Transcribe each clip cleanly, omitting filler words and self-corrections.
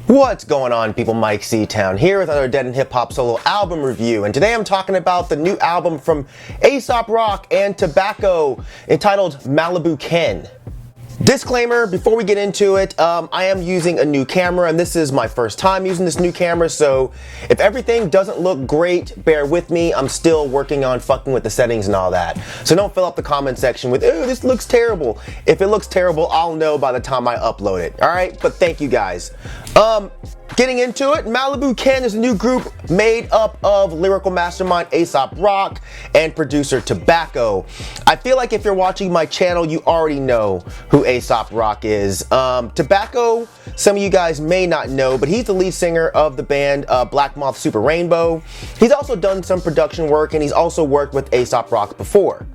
What's going on, people? Myke C-Town here with another Dead in Hip Hop solo album review, and today I'm talking about the new album from Aesop Rock and Tobacco entitled Malibu Ken. Disclaimer, before we get into it, I am using a new camera, and this is my first time using this new camera, so if everything doesn't look great, bear with me. I'm still working on fucking with the settings and all that. So don't fill up the comment section with, "Ooh, this looks terrible." If it looks terrible, I'll know by the time I upload it, alright? But thank you guys. Getting into it, Malibu Ken is a new group made up of lyrical mastermind Aesop Rock and producer Tobacco. I feel like if you're watching my channel, you already know who Aesop Rock is. Tobacco, some of you guys may not know, but he's the lead singer of the band Black Moth Super Rainbow. He's also done some production work, and he's also worked with Aesop Rock before.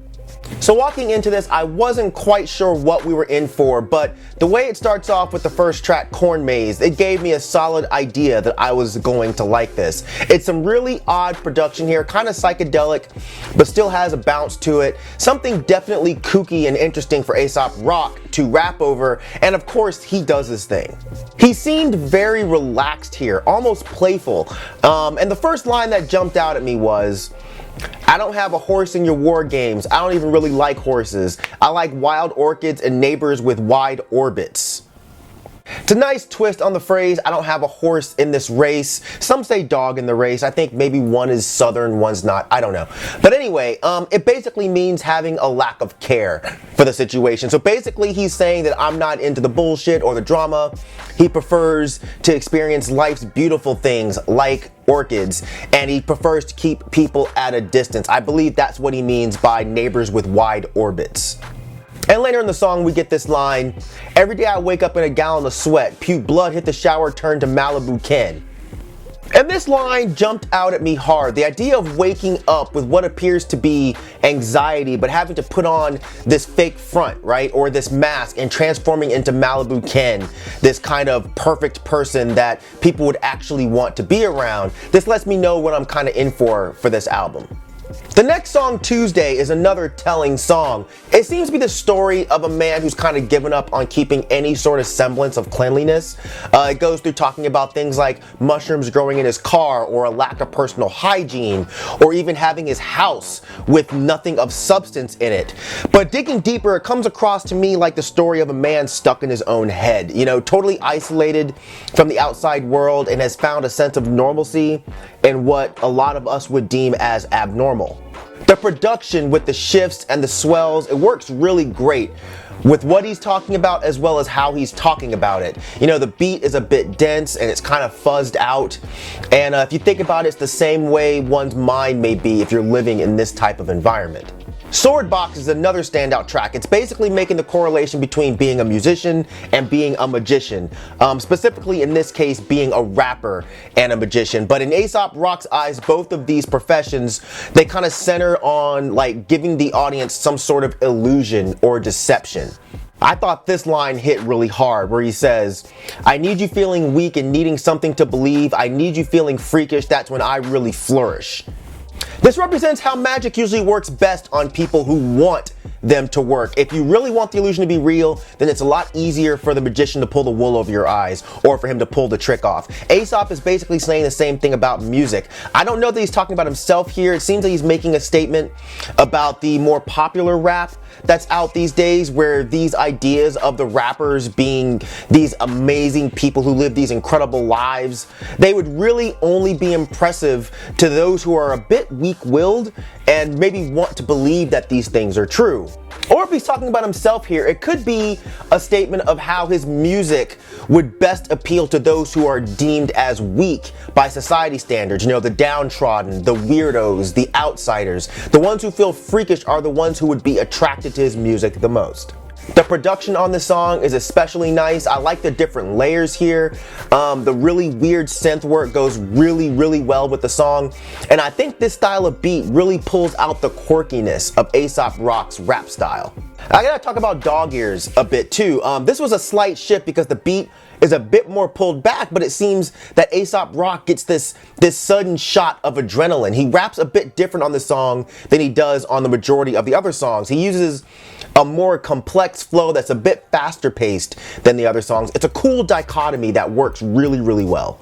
So walking into this, I wasn't quite sure what we were in for, but the way it starts off with the first track, Corn Maze, it gave me a solid idea that I was going to like this. It's some really odd production here, kind of psychedelic, but still has a bounce to it. Something definitely kooky and interesting for Aesop Rock to rap over, and of course, he does his thing. He seemed very relaxed here, almost playful, and the first line that jumped out at me was, "I don't have a horse in your war games. I don't even really like horses. I like wild orchids and neighbors with wide orbits." It's a nice twist on the phrase, "I don't have a horse in this race." Some say dog in the race. I think maybe one is southern, one's not. I don't know. But anyway, it basically means having a lack of care for the situation. So basically he's saying that I'm not into the bullshit or the drama. He prefers to experience life's beautiful things like orchids, and he prefers to keep people at a distance. I believe that's what he means by neighbors with wide orbits. And later in the song, we get this line, "Every day I wake up in a gallon of sweat, puke blood, hit the shower, turn to Malibu Ken." And this line jumped out at me hard. The idea of waking up with what appears to be anxiety, but having to put on this fake front, right? Or this mask and transforming into Malibu Ken, this kind of perfect person that people would actually want to be around. This lets me know what I'm kind of in for this album. The next song, Tuesday, is another telling song. It seems to be the story of a man who's kind of given up on keeping any sort of semblance of cleanliness. It goes through talking about things like mushrooms growing in his car, or a lack of personal hygiene, or even having his house with nothing of substance in it. But digging deeper, it comes across to me like the story of a man stuck in his own head, you know, totally isolated from the outside world, and has found a sense of normalcy in what a lot of us would deem as abnormal. The production with the shifts and the swells, it works really great with what he's talking about as well as how he's talking about it. You know, the beat is a bit dense and it's kind of fuzzed out. And if you think about it, it's the same way one's mind may be if you're living in this type of environment. Sword Box is another standout track. It's basically making the correlation between being a musician and being a magician. Specifically in this case, being a rapper and a magician. But in Aesop Rock's eyes, both of these professions, they kind of center on like giving the audience some sort of illusion or deception. I thought this line hit really hard where he says, "I need you feeling weak and needing something to believe. I need you feeling freakish. That's when I really flourish." This represents how magic usually works best on people who want them to work. If you really want the illusion to be real, then it's a lot easier for the magician to pull the wool over your eyes, or for him to pull the trick off. Aesop is basically saying the same thing about music. I don't know that he's talking about himself here. It seems that he's making a statement about the more popular rap that's out these days, where these ideas of the rappers being these amazing people who live these incredible lives, they would really only be impressive to those who are a bit weak-willed and maybe want to believe that these things are true. Or if he's talking about himself here, it could be a statement of how his music would best appeal to those who are deemed as weak by society standards. You know, the downtrodden, the weirdos, the outsiders. The ones who feel freakish are the ones who would be attracted to his music the most. The production on this song is especially nice. I like the different layers here. The really weird synth work goes really well with the song. And I think this style of beat really pulls out the quirkiness of Aesop Rock's rap style. I gotta talk about Dog Ears a bit too. This was a slight shift because the beat is a bit more pulled back, but it seems that Aesop Rock gets this sudden shot of adrenaline. He raps a bit different on this song than he does on the majority of the other songs. He uses a more complex flow that's a bit faster paced than the other songs. It's a cool dichotomy that works really, really well.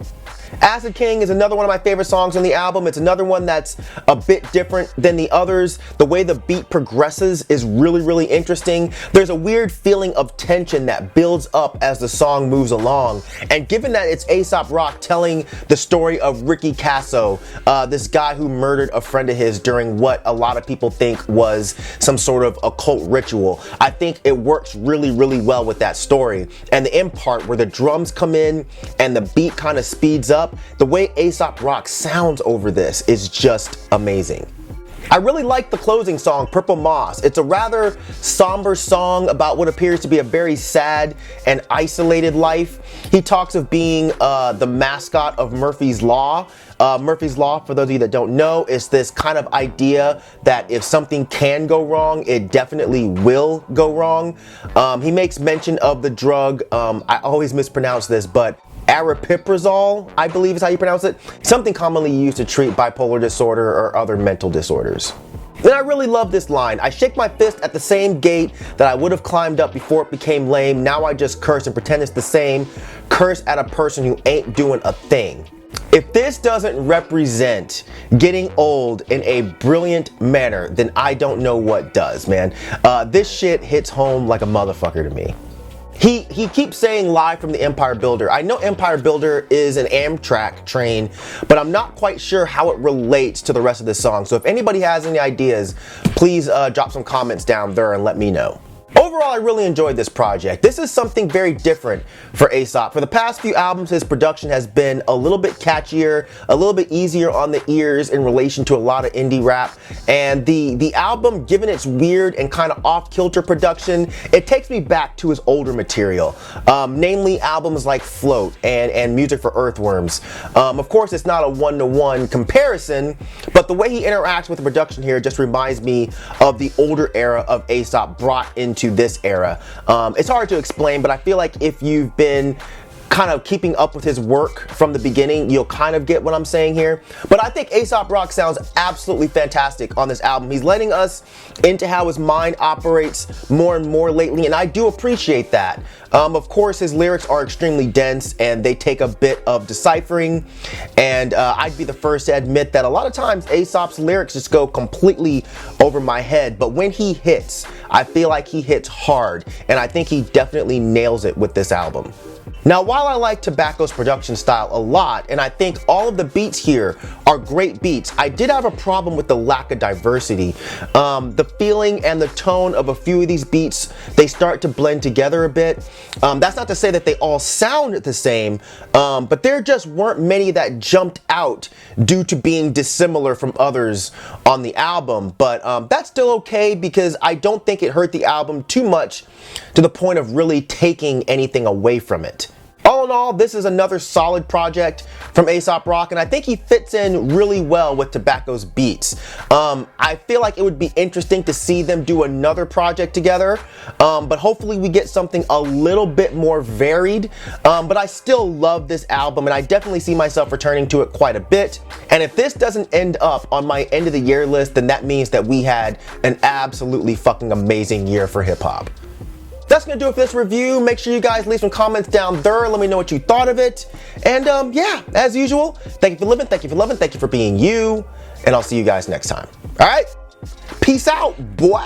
Acid King is another one of my favorite songs on the album. It's another one that's a bit different than the others. The way the beat progresses is really, really interesting. There's a weird feeling of tension that builds up as the song moves along. And given that it's Aesop Rock telling the story of Ricky Casso, this guy who murdered a friend of his during what a lot of people think was some sort of occult ritual, I think it works really, really well with that story. And the end part where the drums come in and the beat kind of speeds up, the way Aesop Rock sounds over this is just amazing. I really like the closing song, Purple Moss. It's a rather somber song about what appears to be a very sad and isolated life. He talks of being the mascot of Murphy's Law. Murphy's Law, for those of you that don't know, is this kind of idea that if something can go wrong, it definitely will go wrong. He makes mention of the drug, I always mispronounce this, but aripiprazole, I believe is how you pronounce it. Something commonly used to treat bipolar disorder or other mental disorders. Then I really love this line. I shake my fist at the same gate that I would have climbed up before it became lame. Now I just curse and pretend it's the same. Curse at a person who ain't doing a thing. If this doesn't represent getting old in a brilliant manner, then I don't know what does, man. This shit hits home like a motherfucker to me. He keeps saying live from the Empire Builder. I know Empire Builder is an Amtrak train, but I'm not quite sure how it relates to the rest of this song. So if anybody has any ideas, please drop some comments down there and let me know. Overall, I really enjoyed this project. This is something very different for Aesop. For the past few albums, his production has been a little bit catchier, a little bit easier on the ears in relation to a lot of indie rap. And the album, given its weird and kind of off-kilter production, it takes me back to his older material, namely albums like Float and Music for Earthworms. Of course, it's not a one-to-one comparison, but the way he interacts with the production here just reminds me of the older era of Aesop brought into this era. It's hard to explain, but I feel like if you've been kind of keeping up with his work from the beginning, you'll kind of get what I'm saying here. But I think Aesop Rock sounds absolutely fantastic on this album. He's letting us into how his mind operates more and more lately, and I do appreciate that. Of course, his lyrics are extremely dense and they take a bit of deciphering, and I'd be the first to admit that a lot of times Aesop's lyrics just go completely over my head, but when he hits, I feel like he hits hard, and I think he definitely nails it with this album. Now, while I like Tobacco's production style a lot, and I think all of the beats here are great beats, I did have a problem with the lack of diversity. The feeling and the tone of a few of these beats, they start to blend together a bit. That's not to say that they all sound the same, but there just weren't many that jumped out due to being dissimilar from others on the album. But that's still okay because I don't think it hurt the album too much to the point of really taking anything away from it. All in all, this is another solid project from Aesop Rock, and I think he fits in really well with Tobacco's beats. I feel like it would be interesting to see them do another project together, but hopefully we get something a little bit more varied. But I still love this album, and I definitely see myself returning to it quite a bit. And if this doesn't end up on my end of the year list, then that means that we had an absolutely fucking amazing year for hip hop. That's gonna do it for this review. Make sure you guys leave some comments down there. Let me know what you thought of it. And yeah, as usual, thank you for living, thank you for loving, thank you for being you, and I'll see you guys next time. All right, peace out, boy.